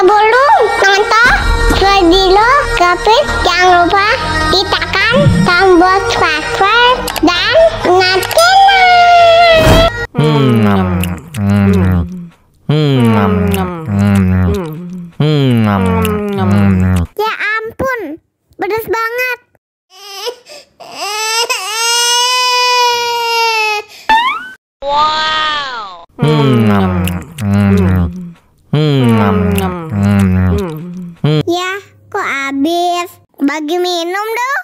Sebelum nonton video Kepit, jangan lupa tekan tombol subscribe dan nyalakan. Ya ampun, pedas banget. Wow. Ya, kok habis? Bagi minum dong.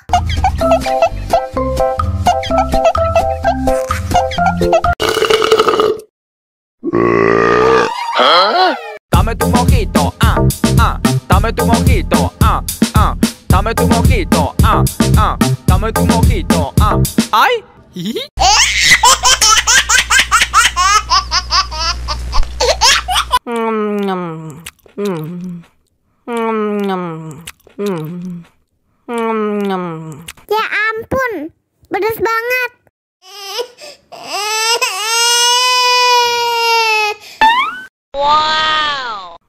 Dame tu mojito, dame tu mojito, dame tu mojito, dame tu mojito, ay. Ya ampun, pedas banget. Wow.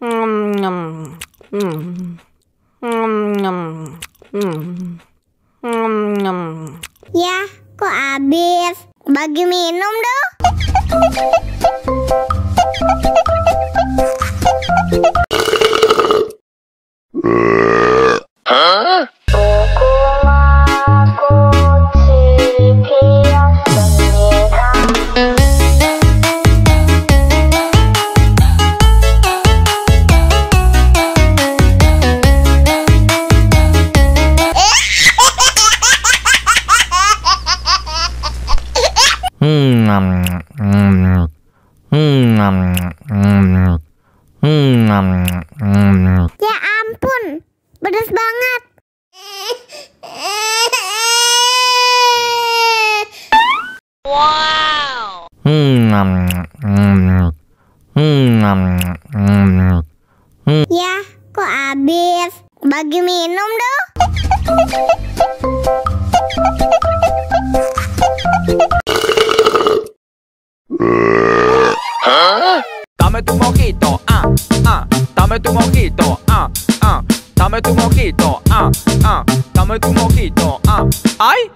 Ya, kok habis? Bagi minum dong. Ya ampun, pedas banget. Wow. Ya, kok habis? Bagi minum dong. Dame tu mojito, dame tu mojito, dame tu mojito, dame tu mojito, ay.